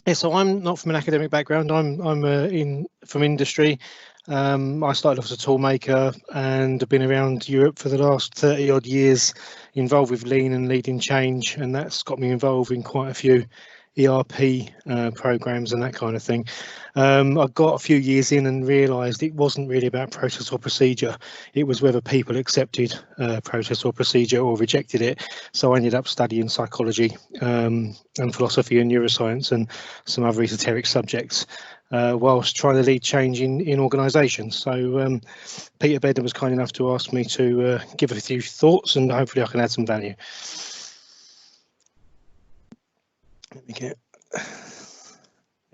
Yeah, so I'm not from an academic background. I'm from industry. I started off as a tool maker and have been around Europe for the last 30 odd years, involved with lean and leading change, and that's got me involved in quite a few ERP programs and that kind of thing. I got a few years in and realised it wasn't really about process or procedure. It was whether people accepted process or procedure or rejected it. So I ended up studying psychology and philosophy and neuroscience and some other esoteric subjects whilst trying to lead change in organisations. So Peter Bednar was kind enough to ask me to give a few thoughts, and hopefully I can add some value. Let me get.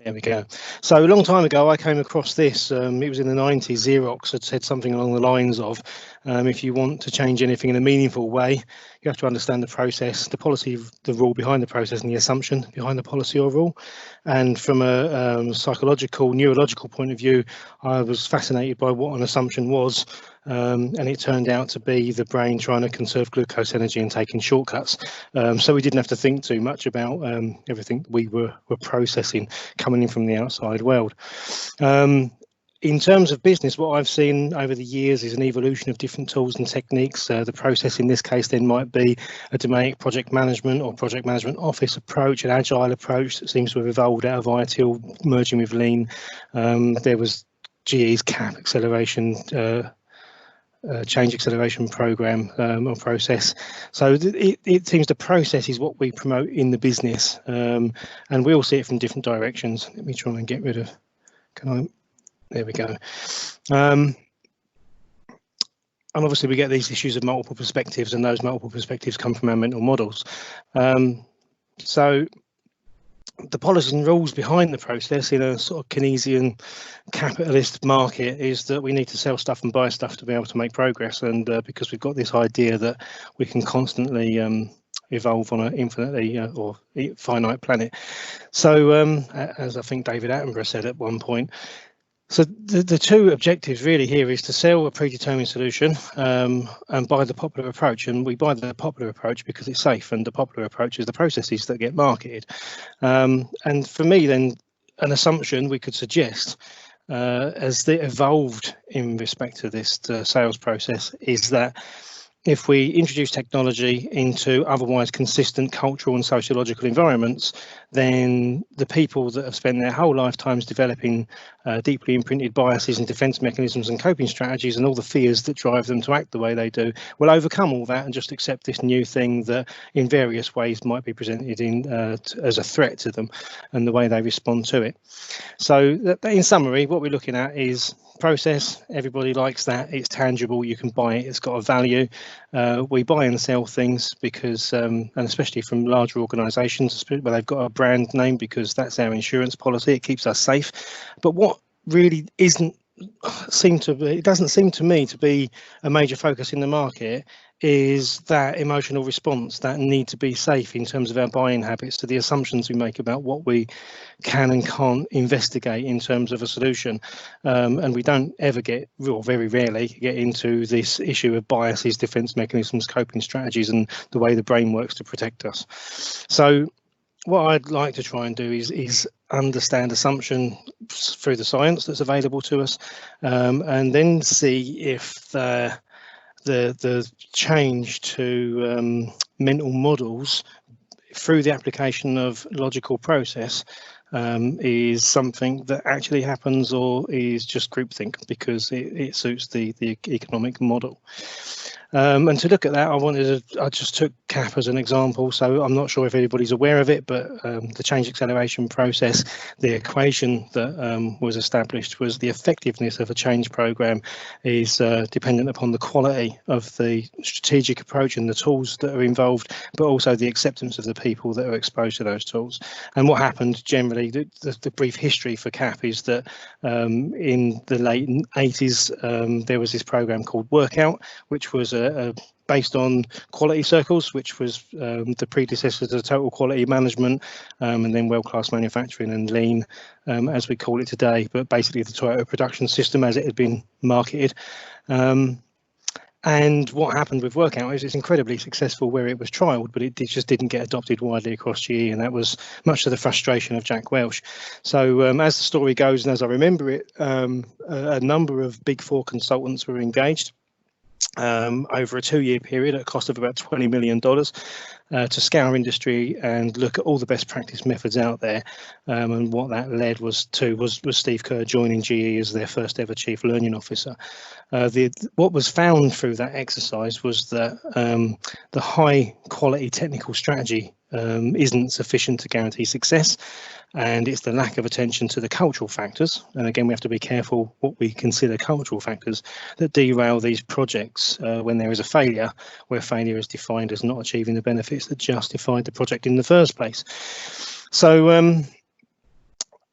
There we go. So a long time ago, I came across this. It was in the 90s. Xerox had said something along the lines of, if you want to change anything in a meaningful way, you have to understand the process, the policy, the rule behind the process, and the assumption behind the policy or rule. And from a psychological, neurological point of view, I was fascinated by what an assumption was. And it turned out to be the brain trying to conserve glucose energy and taking shortcuts. So we didn't have to think too much about everything we were processing coming in from the outside world. In terms of business, what I've seen over the years is an evolution of different tools and techniques. The process in this case then might be a domain project management or project management office approach, an agile approach that seems to have evolved out of ITIL merging with lean. There was GE's CAP acceleration change acceleration program or process. So it seems the process is what we promote in the business, and we all see it from different directions. Let me try and get rid of, there we go. And obviously we get these issues of multiple perspectives, and those multiple perspectives come from our mental models. So the policies and rules behind the process in a sort of Keynesian capitalist market is that we need to sell stuff and buy stuff to be able to make progress, and because we've got this idea that we can constantly evolve on an infinitely or finite planet. So as I think David Attenborough said at one point, so the two objectives really here is to sell a predetermined solution and buy the popular approach. And we buy the popular approach because it's safe, and the popular approach is the processes that get marketed. And for me, then, an assumption we could suggest as they evolved in respect to this sales process is that if we introduce technology into otherwise consistent cultural and sociological environments, then the people that have spent their whole lifetimes developing deeply imprinted biases and defence mechanisms and coping strategies and all the fears that drive them to act the way they do will overcome all that and just accept this new thing that in various ways might be presented as a threat to them and the way they respond to it. So in summary, what we're looking at is process. Everybody likes that. It's tangible. You can buy it. It's got a value. We buy and sell things because, and especially from larger organisations where they've got a brand name, because that's our insurance policy. It keeps us safe. But what really doesn't seem to me to be a major focus in the market is that emotional response, that need to be safe in terms of our buying habits, to the assumptions we make about what we can and can't investigate in terms of a solution. And we don't ever get, or very rarely get into this issue of biases, defense mechanisms, coping strategies, and the way the brain works to protect us. So what I'd like to try and do is understand assumption through the science that's available to us, and then see if the change to mental models through the application of logical process is something that actually happens, or is just groupthink because it suits the economic model. And to look at that, I just took CAP as an example. So I'm not sure if anybody's aware of it, but the change acceleration process, the equation that was established was the effectiveness of a change program is dependent upon the quality of the strategic approach and the tools that are involved, but also the acceptance of the people that are exposed to those tools. And what happened generally, the brief history for CAP is that in the late 80s, there was this program called Workout, which was based on quality circles, which was the predecessor to total quality management, and then world-class manufacturing and lean, as we call it today, but basically the Toyota production system as it had been marketed. And what happened with Workout is it's incredibly successful where it was trialled, but it just didn't get adopted widely across GE, and that was much to the frustration of Jack Welch. So as the story goes, and as I remember it, a number of Big Four consultants were engaged over a 2-year period at a cost of about $20 million to scour industry and look at all the best practice methods out there. And what that led was Steve Kerr joining GE as their first ever Chief Learning Officer. What was found through that exercise was that the high quality technical strategy isn't sufficient to guarantee success, and it's the lack of attention to the cultural factors, and again we have to be careful what we consider cultural factors, that derail these projects when there is a failure, where failure is defined as not achieving the benefits that justified the project in the first place. So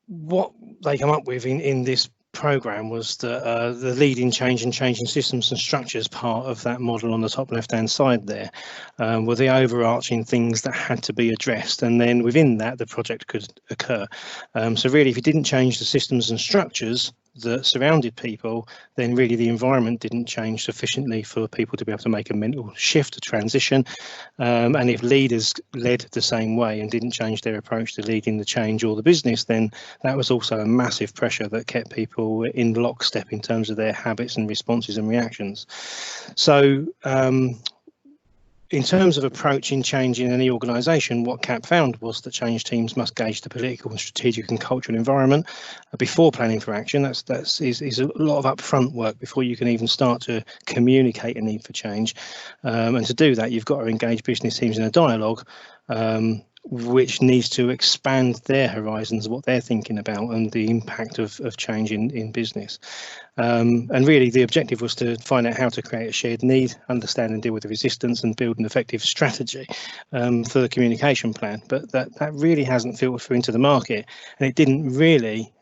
what they come up with in this program was that the leading change in changing systems and structures part of that model on the top left hand side there were the overarching things that had to be addressed, and then within that the project could occur. So really, if you didn't change the systems and structures that surrounded people, then really the environment didn't change sufficiently for people to be able to make a mental shift, a transition. And if leaders led the same way and didn't change their approach to leading the change or the business, then that was also a massive pressure that kept people in lockstep in terms of their habits and responses and reactions. So in terms of approaching change in any organisation, what CAP found was that change teams must gauge the political and strategic and cultural environment before planning for action. That's a lot of upfront work before you can even start to communicate a need for change. And to do that, you've got to engage business teams in a dialogue which needs to expand their horizons, what they're thinking about, and the impact of change in business. And really the objective was to find out how to create a shared need, understand and deal with the resistance, and build an effective strategy for the communication plan. But that really hasn't filtered through into the market, and it didn't really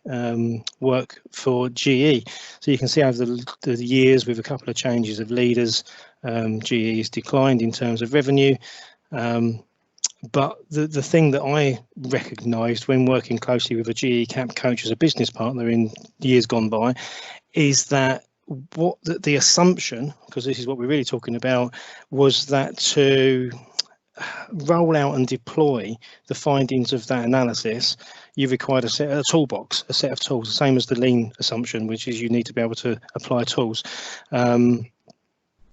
work for GE. So you can see over the years, with a couple of changes of leaders, GE has declined in terms of revenue. But the thing that I recognised when working closely with a GE CAP coach as a business partner in years gone by is that what the assumption, because this is what we're really talking about, was that to roll out and deploy the findings of that analysis, you required a toolbox, a set of tools, the same as the lean assumption, which is you need to be able to apply tools.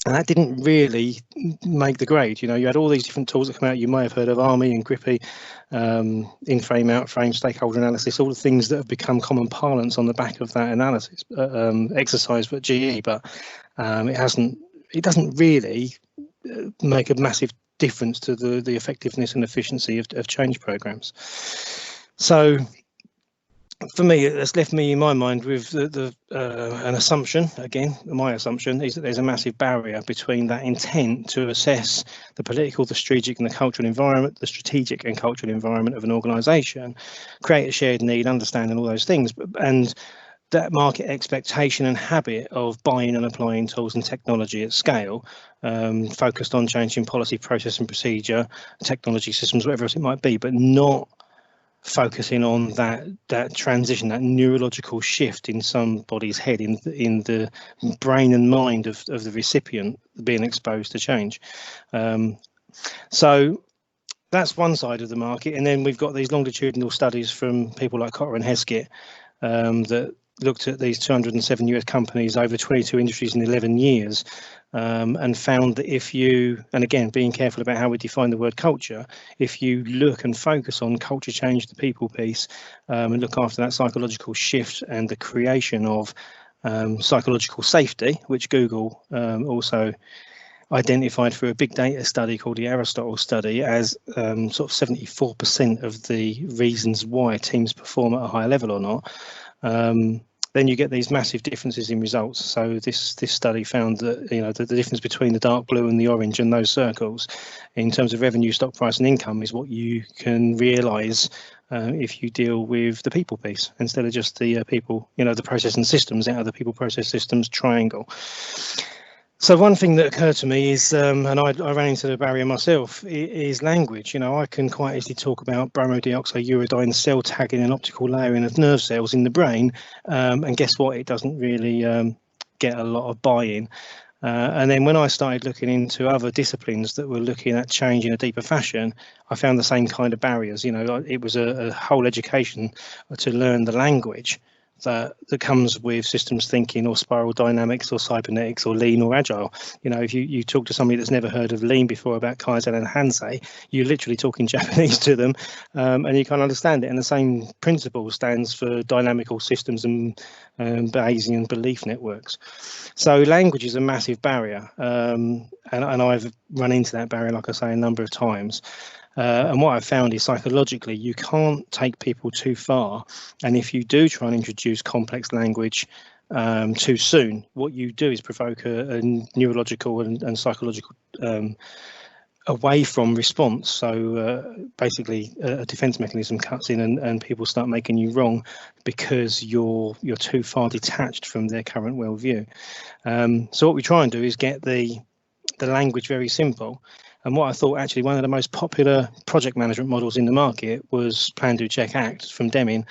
And that didn't really make the grade. You know, you had all these different tools that come out. You may have heard of ARMI and Grippy, in-frame, out-frame, stakeholder analysis, all the things that have become common parlance on the back of that analysis exercise for GE. But it doesn't really make a massive difference to the effectiveness and efficiency of change programs. So for me, it's left me in my mind with an assumption. Again, my assumption is that there's a massive barrier between that intent to assess the political, the strategic and the cultural environment, the strategic and cultural environment of an organisation, create a shared need, understanding all those things, and that market expectation and habit of buying and applying tools and technology at scale, focused on changing policy, process and procedure, technology systems, whatever else it might be, but not focusing on that transition, that neurological shift in somebody's head, in the brain and mind of the recipient being exposed to change. So that's one side of the market, and then we've got these longitudinal studies from people like Cotter and Heskett that looked at these 207 US companies over 22 industries in 11 years, and found that if you, and again, being careful about how we define the word culture, if you look and focus on culture change, the people piece, and look after that psychological shift and the creation of psychological safety, which Google also identified through a big data study called the Aristotle study as sort of 74% of the reasons why teams perform at a high level or not, then you get these massive differences in results. So this study found that, you know, the difference between the dark blue and the orange and those circles in terms of revenue, stock price and income is what you can realise if you deal with the people piece instead of just the people, you know, the process and systems out of the people, process, systems triangle. So one thing that occurred to me is, and I ran into the barrier myself, is language. You know, I can quite easily talk about bromodioxyuridine cell tagging and optical layering of nerve cells in the brain, and guess what? It doesn't really get a lot of buy-in. And then when I started looking into other disciplines that were looking at change in a deeper fashion, I found the same kind of barriers. You know, it was a whole education to learn the language that comes with systems thinking or spiral dynamics or cybernetics or lean or agile. You know, if you talk to somebody that's never heard of lean before about Kaizen and Hansei, you're literally talking Japanese to them, and you can't understand it. And the same principle stands for dynamical systems and Bayesian belief networks. So language is a massive barrier, and I've run into that barrier, like I say, a number of times. And what I've found is psychologically, you can't take people too far. And if you do try and introduce complex language too soon, what you do is provoke a neurological and psychological away from response. So basically, a defense mechanism cuts in and people start making you wrong because you're too far detached from their current worldview. So what we try and do is get the language very simple. And what I thought actually one of the most popular project management models in the market was Plan, Do, Check, Act from Deming.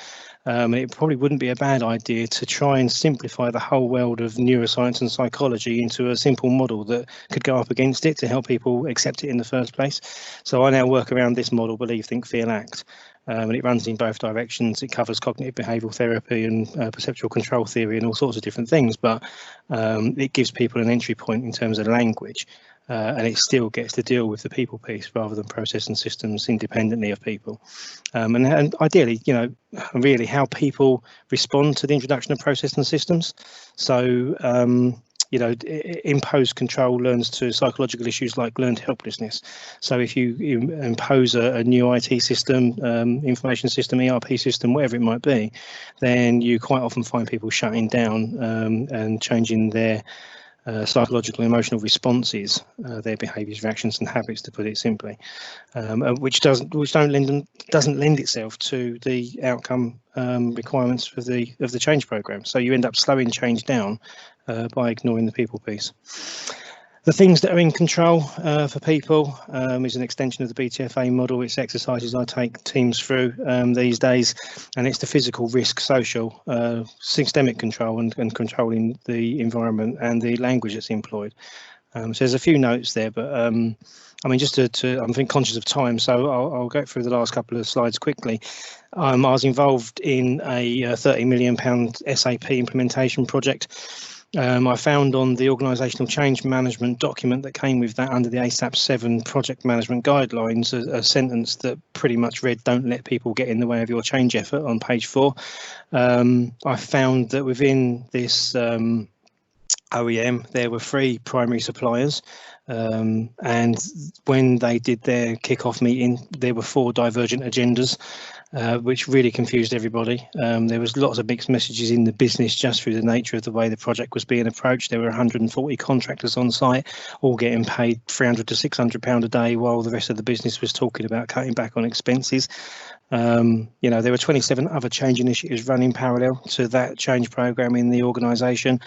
And it probably wouldn't be a bad idea to try and simplify the whole world of neuroscience and psychology into a simple model that could go up against it to help people accept it in the first place. So I now work around this model, Believe, Think, Feel, Act. And it runs in both directions. It covers cognitive behavioural therapy and perceptual control theory and all sorts of different things, but it gives people an entry point in terms of language. And it still gets to deal with the people piece rather than processing systems independently of people. And ideally, you know, really how people respond to the introduction of processing systems. So, you know, imposed control learns to psychological issues like learned helplessness. So if you impose a new IT system, information system, ERP system, whatever it might be, then you quite often find people shutting down and changing their psychological and emotional responses, their behaviours, reactions, and habits, to put it simply, which doesn't lend itself to the outcome requirements of the change program. So you end up slowing change down by ignoring the people piece. The things that are in control for people is an extension of the BTFA model. It's exercises I take teams through these days, and it's the physical, risk, social, systemic control and controlling the environment and the language that's employed. So there's a few notes there, but I mean, just to I'm conscious of time, so I'll go through the last couple of slides quickly. I was involved in a £30 million SAP implementation project. I found on the organisational change management document that came with that under the ASAP 7 project management guidelines, a sentence that pretty much read, "Don't let people get in the way of your change effort," on page 4. I found that within this OEM, there were 3 primary suppliers. And when they did their kick-off meeting, there were 4 divergent agendas, which really confused everybody. There was lots of mixed messages in the business just through the nature of the way the project was being approached. There were 140 contractors on site, all getting paid £300 to £600 a day, while the rest of the business was talking about cutting back on expenses. You know, there were 27 other change initiatives running parallel to that change program in the organisation,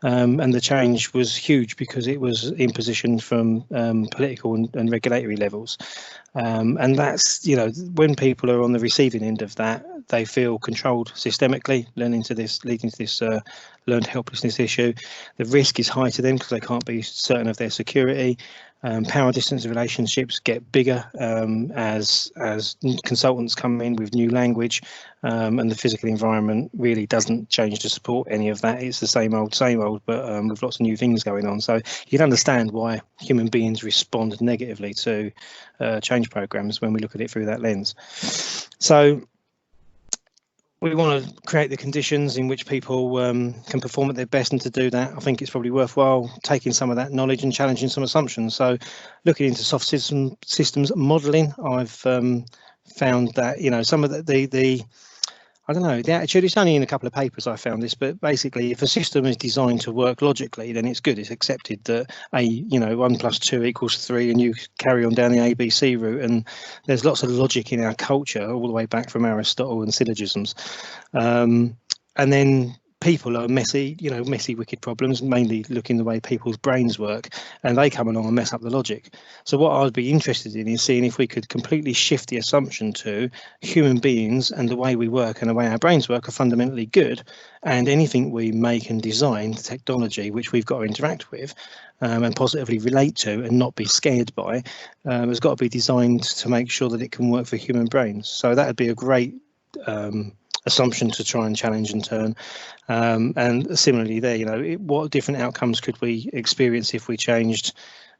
and the change was huge because it was imposition from political and regulatory levels. And that's, you know, when people are on the receiving end of that, they feel controlled systemically, leading to this learned helplessness issue. The risk is high to them because they can't be certain of their security. Power distance relationships get bigger as consultants come in with new language, and the physical environment really doesn't change to support any of that. It's the same old, but with lots of new things going on. So you can understand why human beings respond negatively to change programs when we look at it through that lens. So we want to create the conditions in which people can perform at their best, and to do that, I think it's probably worthwhile taking some of that knowledge and challenging some assumptions. So looking into soft systems modelling, I've found that, you know, some of the I don't know, the attitude, it's only in a couple of papers I found this, but basically if a system is designed to work logically, then it's good. It's accepted that 1 + 2 = 3, and you carry on down the ABC route. And there's lots of logic in our culture, all the way back from Aristotle and syllogisms. And then people are messy, messy, wicked problems, mainly looking the way people's brains work, and they come along and mess up the logic. So what I'd be interested in is seeing if we could completely shift the assumption to human beings and the way we work and the way our brains work are fundamentally good, and anything we make and design, the technology which we've got to interact with and positively relate to and not be scared by, has got to be designed to make sure that it can work for human brains. So that would be a great assumption to try and challenge and turn. And similarly there, what different outcomes could we experience if we changed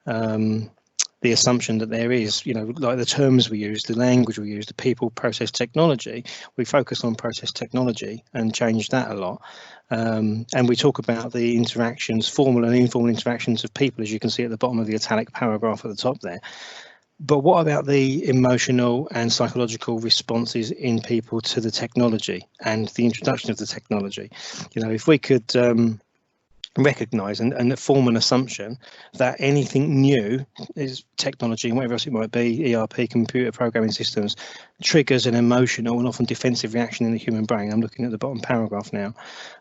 the assumption that there is, like the terms we use, the language we use, the people, process, technology. We focus on process technology and change that a lot. And we talk about the interactions, formal and informal interactions of people, as you can see at the bottom of the italic paragraph at the top there. But what about the emotional and psychological responses in people to the technology and the introduction of the technology? If we could recognise and form an assumption that anything new is technology and whatever else it might be, ERP, computer programming systems, triggers an emotional and often defensive reaction in the human brain. I'm looking at the bottom paragraph now,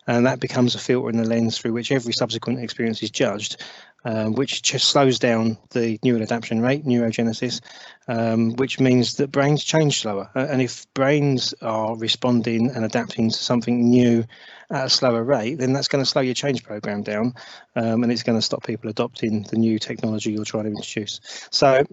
and that becomes a filter in the lens through which every subsequent experience is judged, which just slows down the neural adaptation rate, neurogenesis, which means that brains change slower. And if brains are responding and adapting to something new at a slower rate, then that's going to slow your change program down, and it's going to stop people adopting the new technology you're trying to introduce. So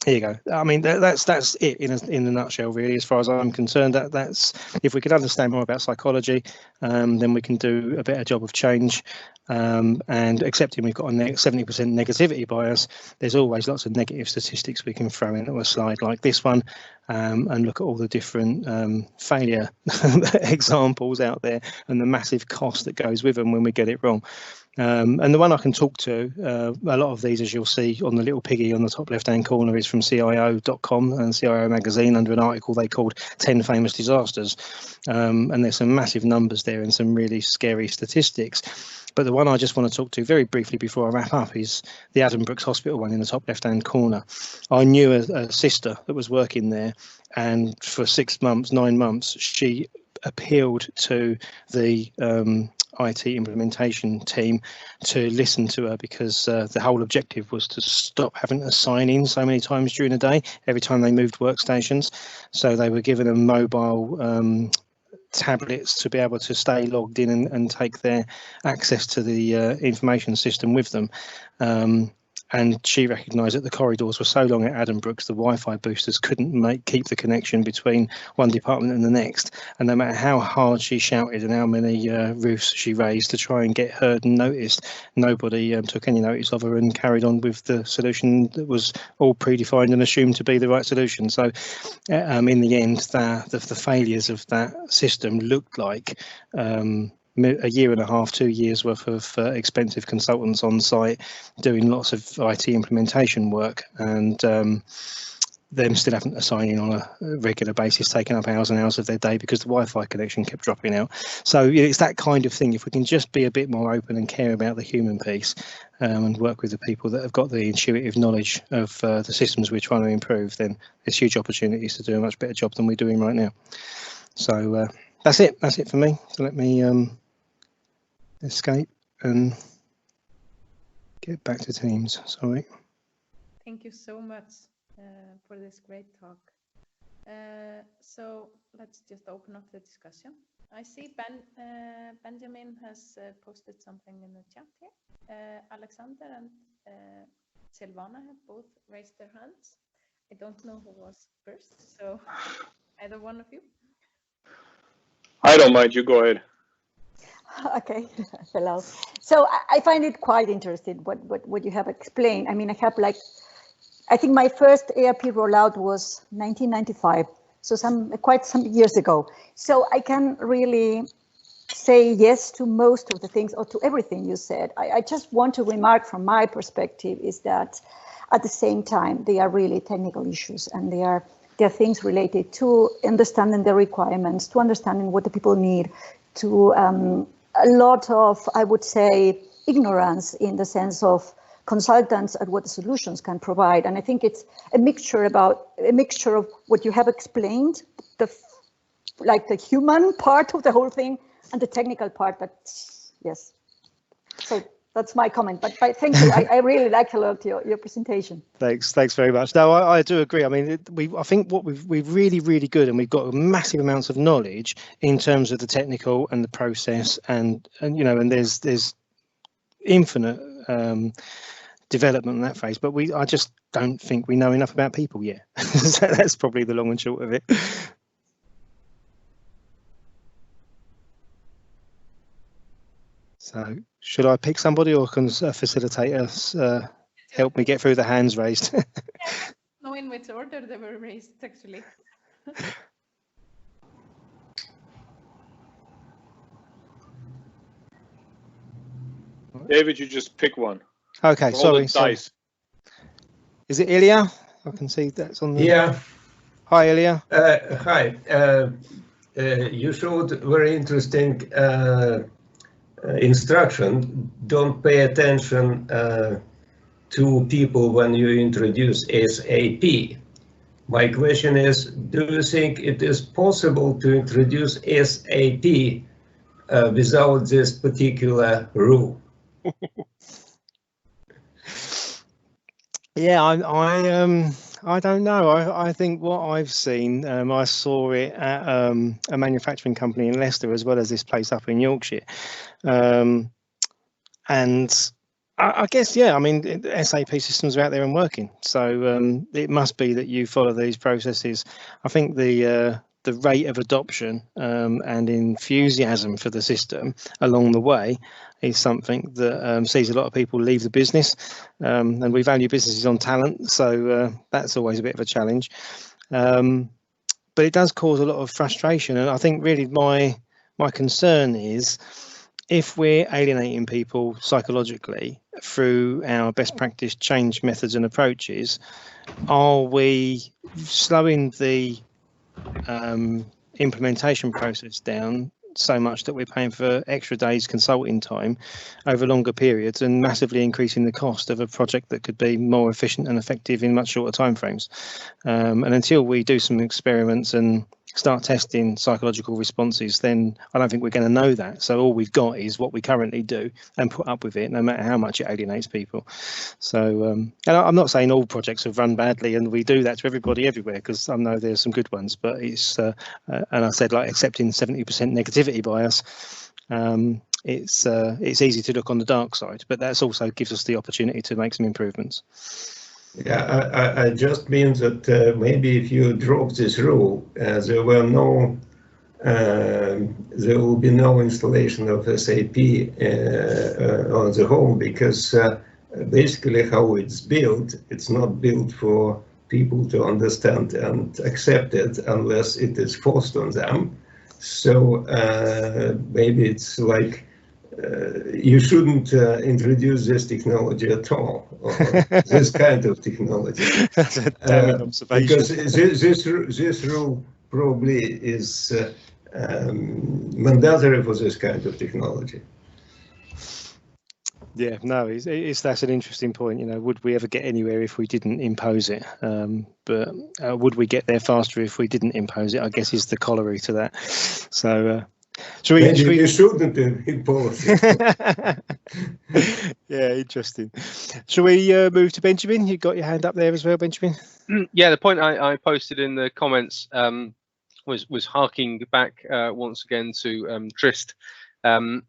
here you go. I mean, that's it in a nutshell, really, as far as I'm concerned. That's if we could understand more about psychology, then we can do a better job of change. And accepting we've got a 70% negativity bias, there's always lots of negative statistics we can throw into a slide like this one, and look at all the different failure examples out there and the massive cost that goes with them when we get it wrong. And the one I can talk to, a lot of these, as you'll see on the little piggy on the top left-hand corner, is from CIO.com and CIO magazine under an article they called 10 Famous Disasters. And there's some massive numbers there and some really scary statistics. But the one I just want to talk to very briefly before I wrap up is the Adam Brooks Hospital one in the top left-hand corner. I knew a sister that was working there, and for 9 months, she appealed to the IT implementation team to listen to her, because the whole objective was to stop having to sign in so many times during the day, every time they moved workstations. So they were given a mobile tablets to be able to stay logged in and take their access to the information system with them. And she recognised that the corridors were so long at Adam Brooks, the Wi-Fi boosters couldn't keep the connection between one department and the next. And no matter how hard she shouted and how many roofs she raised to try and get heard and noticed, nobody took any notice of her and carried on with the solution that was all predefined and assumed to be the right solution. So in the end, the failures of that system looked like a year and a half, 2 years worth of expensive consultants on site doing lots of IT implementation work, and them still having to sign in on a regular basis, taking up hours and hours of their day because the Wi-Fi connection kept dropping out. So it's that kind of thing. If we can just be a bit more open and care about the human piece, and work with the people that have got the intuitive knowledge of the systems we're trying to improve, then there's huge opportunities to do a much better job than we're doing right now. So that's it for me. So let me escape and get back to Teams. Sorry. Thank you so much for this great talk. So let's just open up the discussion. I see Benjamin has posted something in the chat here. Alexander and Silvana have both raised their hands. I don't know who was first, so either one of you. I don't mind, you go ahead. Okay, hello. So I find it quite interesting what you have explained. I mean, I think my first ERP rollout was 1995, so quite some years ago. So I can really say yes to most of the things, or to everything you said. I just want to remark from my perspective is that at the same time, they are really technical issues, and they are things related to understanding the requirements, to understanding what the people need, to a lot of, I would say, ignorance in the sense of consultants at what the solutions can provide. And I think it's a mixture of what you have explained, the human part of the whole thing, and the technical part. That's yes. So that's my comment. But thank you. I really liked a lot your presentation. Thanks very much. No, I do agree. I mean, I think what we're really good, and we've got massive amounts of knowledge in terms of the technical and the process, and you know, and there's infinite development in that phase. But I just don't think we know enough about people yet. So that's probably the long and short of it. So should I pick somebody, or can a facilitator help me get through the hands raised? No, in which order they were raised, actually. David, you just pick one. Okay, sorry. Dice. Is it Ilya? I can see that's on the... Yeah. Hi, Ilya. Hi. You showed very interesting instruction. Don't pay attention to people when you introduce SAP. My question is, do you think it is possible to introduce SAP without this particular rule? Yeah, I don't know. I think what I've seen, I saw it at a manufacturing company in Leicester, as well as this place up in Yorkshire. And I guess, yeah, I mean, SAP systems are out there and working. So it must be that you follow these processes. I think the rate of adoption and enthusiasm for the system along the way is something that sees a lot of people leave the business, and we value businesses on talent, so that's always a bit of a challenge, but it does cause a lot of frustration. And I think really my concern is, if we're alienating people psychologically through our best practice change methods and approaches, are we slowing the implementation process down so much that we're paying for extra days consulting time over longer periods and massively increasing the cost of a project that could be more efficient and effective in much shorter timeframes? And until we do some experiments and start testing psychological responses, then I don't think we're going to know that. So all we've got is what we currently do and put up with it, no matter how much it alienates people. So and I'm not saying all projects have run badly and we do that to everybody everywhere, because I know there's some good ones, but it's and I said, like, accepting 70% negativity bias, it's easy to look on the dark side, but that's also gives us the opportunity to make some improvements. Yeah, I just mean that maybe if you drop this rule, there will be no installation of SAP on the whole, because basically how it's built, it's not built for people to understand and accept it unless it is forced on them. So maybe it's like, you shouldn't introduce this technology at all, or this kind of technology. That's a damning observation. Because this rule probably is mandatory for this kind of technology. Yeah, no, that's an interesting point. You know, would we ever get anywhere if we didn't impose it? But would we get there faster if we didn't impose it? I guess is the corollary to that. So. You shouldn't impose it. Yeah, interesting. Shall we move to Benjamin? You got your hand up there as well, Benjamin? Yeah, the point I posted in the comments was harking back once again to Trist and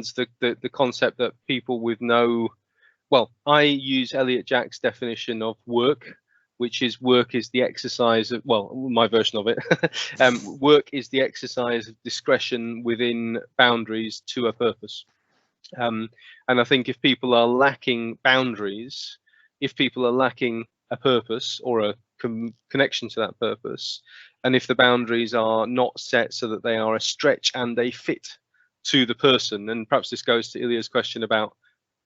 the concept that people with no, well, I use Elliot Jack's definition of work, which is work is the exercise of, well, my version of it, work is the exercise of discretion within boundaries to a purpose. And I think if people are lacking boundaries, if people are lacking a purpose or a connection to that purpose, and if the boundaries are not set so that they are a stretch and a fit to the person, and perhaps this goes to Ilya's question about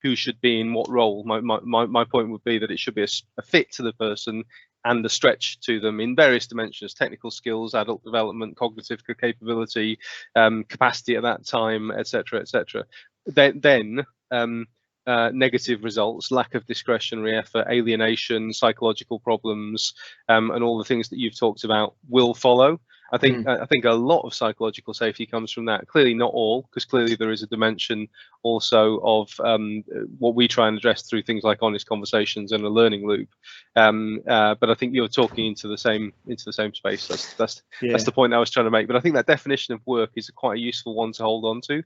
who should be in what role. My point would be that it should be a fit to the person and a stretch to them in various dimensions: technical skills, adult development, cognitive capability, capacity at that time, etc., etc. Then negative results, lack of discretionary effort, alienation, psychological problems, and all the things that you've talked about will follow. I think a lot of psychological safety comes from that. Clearly not all, because clearly there is a dimension also of what we try and address through things like honest conversations and a learning loop. But I think you're talking into the same space. That's the point I was trying to make. But I think that definition of work is quite a useful one to hold on to.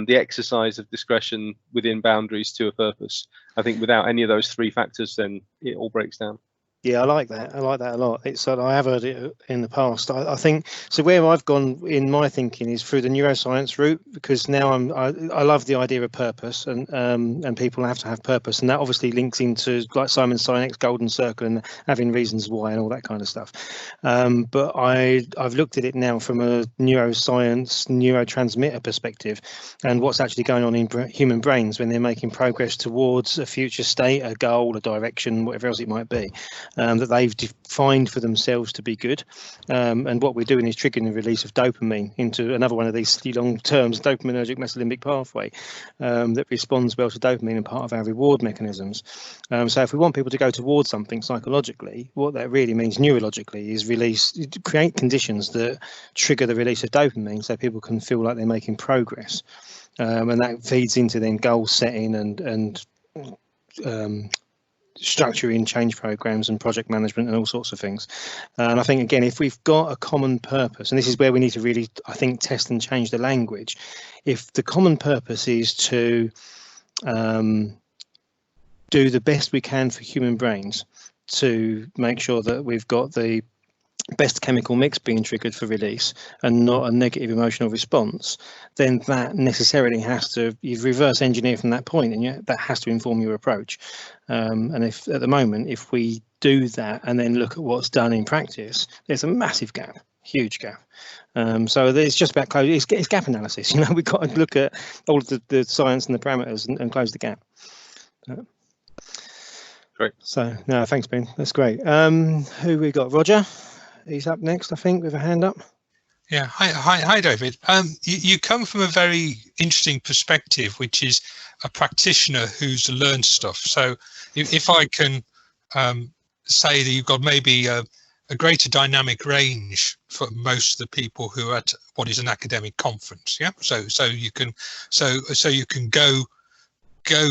The exercise of discretion within boundaries to a purpose. I think without any of those three factors, then it all breaks down. Yeah, I like that. I like that a lot. It's I have heard it in the past. I think so. Where I've gone in my thinking is through the neuroscience route, because now I love the idea of purpose, and people have to have purpose, and that obviously links into like Simon Sinek's golden circle and having reasons why and all that kind of stuff. But I've looked at it now from a neuroscience, neurotransmitter perspective, and what's actually going on in human brains when they're making progress towards a future state, a goal, a direction, whatever else it might be. That they've defined for themselves to be good, and what we're doing is triggering the release of dopamine into another one of these long terms, dopaminergic mesolimbic pathway, that responds well to dopamine and part of our reward mechanisms. So if we want people to go towards something psychologically, what that really means neurologically is create conditions that trigger the release of dopamine so people can feel like they're making progress, and that feeds into then goal setting and structuring change programs and project management and all sorts of things. And I think, again, if we've got a common purpose, and this is where we need to really, I think, test and change the language. If the common purpose is to do the best we can for human brains to make sure that we've got the best chemical mix being triggered for release and not a negative emotional response, then that necessarily has to, you reverse engineer from that point, and that has to inform your approach. And if at the moment, if we do that and then look at what's done in practice, there's a massive gap, huge gap. So it's just about it's gap analysis. We've got to look at all of the science and the parameters and close the gap. Great. So no, thanks, Ben. That's great. Who we got? Roger. He's up next, I think, with a hand up. Yeah. Hi, David. You come from a very interesting perspective, which is a practitioner who's learned stuff. So if I can say that you've got maybe a greater dynamic range for most of the people who are at what is an academic conference. Yeah. So you can go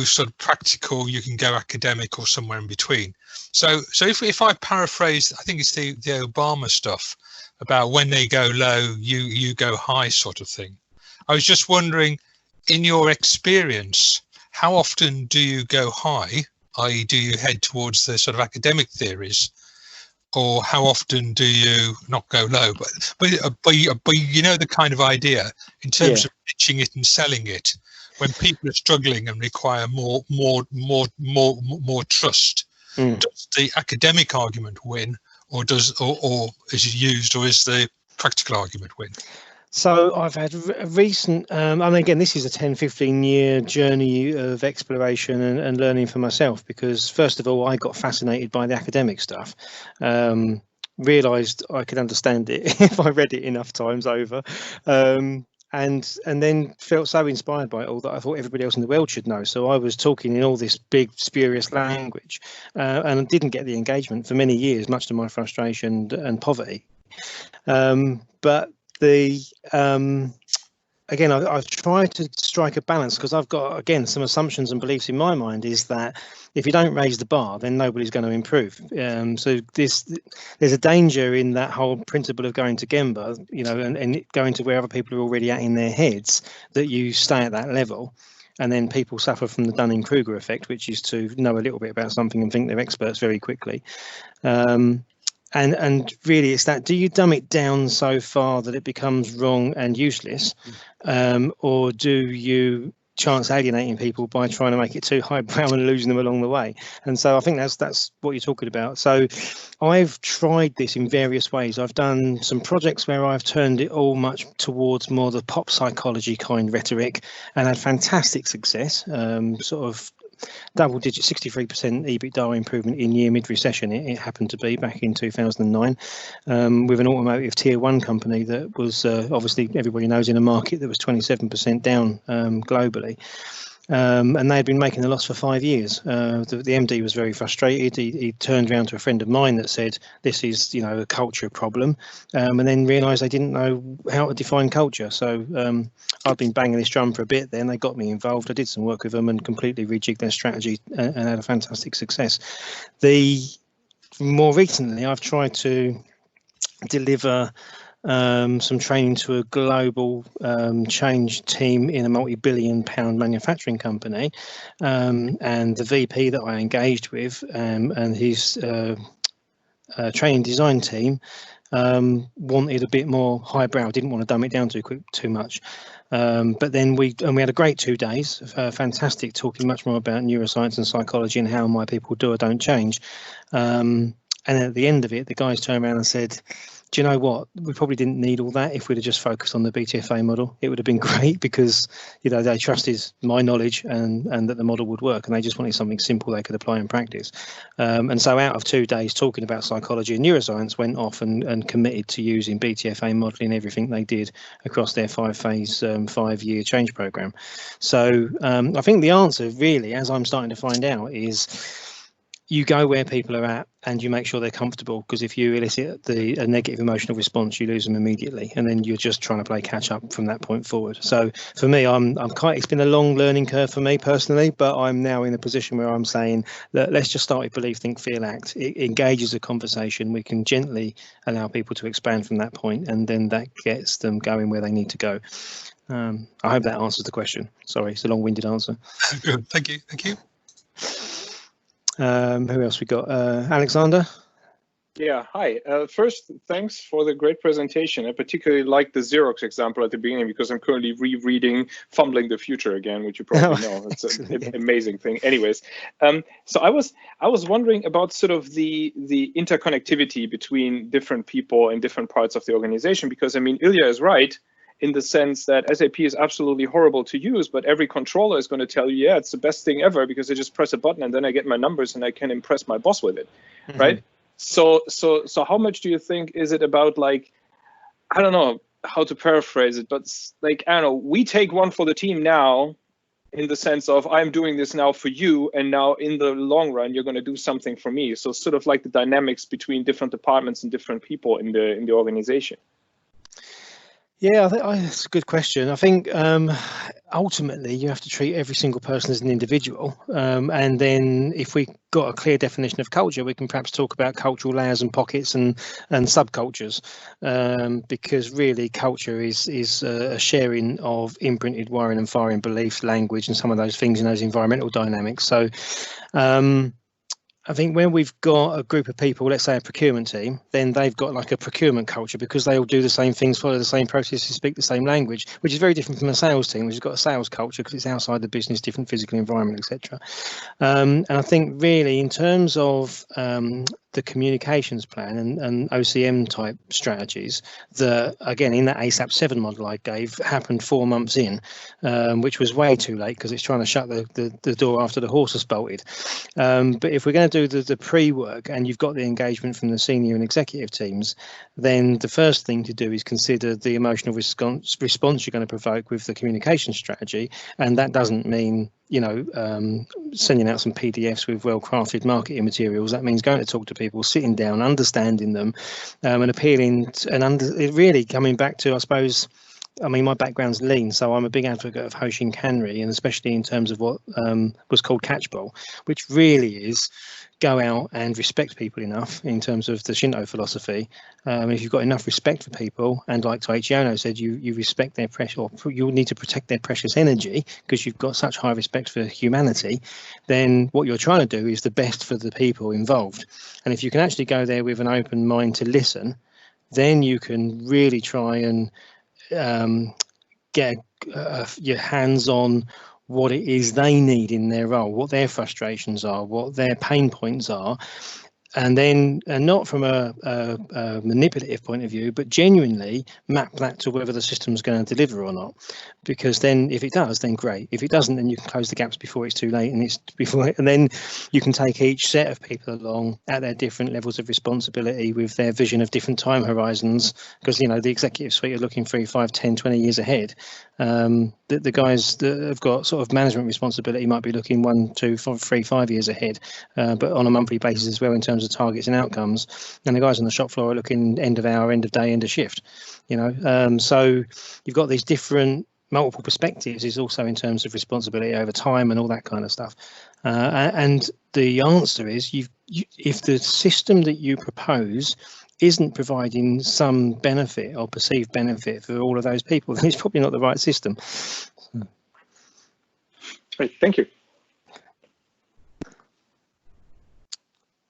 sort of practical, you can go academic or somewhere in between. So if I paraphrase, I think it's the Obama stuff about when they go low, you go high sort of thing. I was just wondering, in your experience, how often do you go high, i.e. do you head towards the sort of academic theories, or how often do you not go low? But you know the kind of idea in terms of pitching it and selling it. When people are struggling and require more trust, does the academic argument win, or is it used, or is the practical argument win? So I've had a recent, again, this is a 10-15 year journey of exploration and learning for myself, because first of all, I got fascinated by the academic stuff. Realised I could understand it if I read it enough times over. And then felt so inspired by it all that I thought everybody else in the world should know. So I was talking in all this big, spurious language, and didn't get the engagement for many years, much to my frustration and poverty. But again, I've tried to strike a balance, because I've got, again, some assumptions and beliefs in my mind is that if you don't raise the bar, then nobody's going to improve. So there's a danger in that whole principle of going to Gemba, and going to where other people are already at in their heads, that you stay at that level. And then people suffer from the Dunning-Kruger effect, which is to know a little bit about something and think they're experts very quickly. And really, it's that, do you dumb it down so far that it becomes wrong and useless, or do you chance alienating people by trying to make it too highbrow and losing them along the way? And so I think that's what you're talking about. So I've tried this in various ways. I've done some projects where I've turned it all much towards more the pop psychology kind rhetoric, and had fantastic success, sort of double-digit 63% EBITDA improvement in year mid-recession. It happened to be back in 2009, with an automotive tier one company that was obviously, everybody knows, in a market that was 27% down globally. And they had been making a loss for 5 years. The MD was very frustrated. He turned around to a friend of mine that said, this is, a culture problem, and then realised they didn't know how to define culture. So I've been banging this drum for a bit then. They got me involved. I did some work with them and completely rejigged their strategy and had a fantastic success. More recently, I've tried to deliver some training to a global change team in a multi-billion-pound manufacturing company, and the VP that I engaged with and his training design team wanted a bit more highbrow, didn't want to dumb it down too much. But then we had a great 2 days, fantastic, talking much more about neuroscience and psychology and how my people do or don't change. And at the end of it, the guys turned around and said, do you know what? We probably didn't need all that if we'd have just focused on the BTFA model. It would have been great because, they trusted my knowledge and that the model would work, and they just wanted something simple they could apply in practice. And so out of 2 days talking about psychology and neuroscience, went off and committed to using BTFA modeling everything they did across their 5-phase, 5-year change program. So I think the answer really, as I'm starting to find out, is you go where people are at and you make sure they're comfortable, because if you elicit a negative emotional response, you lose them immediately, and then you're just trying to play catch up from that point forward. So for me, it's been a long learning curve for me personally, but I'm now in a position where I'm saying that let's just start with believe, think, feel, act. It engages a conversation. We can gently allow people to expand from that point, and then that gets them going where they need to go. I hope that answers the question. Sorry, it's a long-winded answer. Good. Thank you. Who else we got? Alexander? Yeah, hi. First, thanks for the great presentation. I particularly like the Xerox example at the beginning because I'm currently rereading Fumbling the Future again, which you probably know. It's an amazing thing. Anyways, so I was wondering about sort of the interconnectivity between different people in different parts of the organization, because I mean, Ilya is right in the sense that SAP is absolutely horrible to use, but every controller is going to tell you, yeah, it's the best thing ever because I just press a button and then I get my numbers and I can impress my boss with it, right? So how much do you think is it about, like, I don't know how to paraphrase it, but like, I don't know, we take one for the team now in the sense of I'm doing this now for you, and now in the long run, you're going to do something for me. So sort of like the dynamics between different departments and different people in the organization. Yeah, that's a good question. I think ultimately you have to treat every single person as an individual. And then if we got a clear definition of culture, we can perhaps talk about cultural layers and pockets and subcultures, because really culture is a sharing of imprinted wiring and firing beliefs, language, and some of those things in those environmental dynamics. So I think when we've got a group of people, let's say a procurement team, then they've got like a procurement culture because they all do the same things, follow the same processes, speak the same language, which is very different from a sales team, which has got a sales culture because it's outside the business, different physical environment, etc. And I think really in terms of the communications plan and OCM type strategies that, again, in that ASAP 7 model I gave, happened 4 months in, which was way too late because it's trying to shut the door after the horse has bolted. But if we're going to do the pre-work and you've got the engagement from the senior and executive teams, then the first thing to do is consider the emotional response you're going to provoke with the communication strategy. And that doesn't mean sending out some PDFs with well-crafted marketing materials. That means going to talk to people, sitting down, understanding them, and appealing and really coming back to, I suppose, I mean, my background's lean, so I'm a big advocate of Hoshin Kanri, and especially in terms of what was called catchpole, which really is go out and respect people enough in terms of the Shinto philosophy. If you've got enough respect for people, and like Taichi Ono said, you respect their precious, or you need to protect their precious energy because you've got such high respect for humanity, then what you're trying to do is the best for the people involved. And if you can actually go there with an open mind to listen, then you can really try and get your hands on what it is they need in their role, what their frustrations are, what their pain points are, and then not from a manipulative point of view, but genuinely map that to whether the system's going to deliver or not. Because then if it does, then great. If it doesn't, then you can close the gaps before it's too late, and then you can take each set of people along at their different levels of responsibility with their vision of different time horizons, because the executive suite are looking 3, 5, 10, 20 years ahead. The guys that have got sort of management responsibility might be looking 1, 2, 3, 5 years ahead, but on a monthly basis as well in terms of targets and outcomes. And the guys on the shop floor are looking end of hour, end of day, end of shift. So you've got these different multiple perspectives is also in terms of responsibility over time and all that kind of stuff. And the answer is if the system that you propose isn't providing some benefit or perceived benefit for all of those people, then it's probably not the right system. Great, thank you.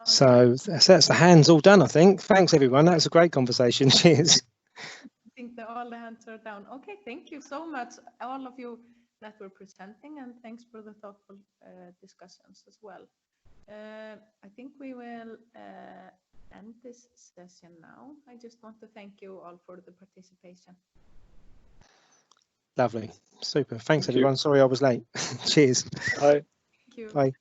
So that's the hands all done, I think. Thanks, everyone. That was a great conversation. Cheers. I think that all the hands are down. Okay, thank you so much, all of you that were presenting, and thanks for the thoughtful discussions as well. I think we will end this session now. I just want to thank you all for the participation. Lovely. Super. Thanks, everyone. Sorry I was late. Cheers. Bye. Thank you. Bye.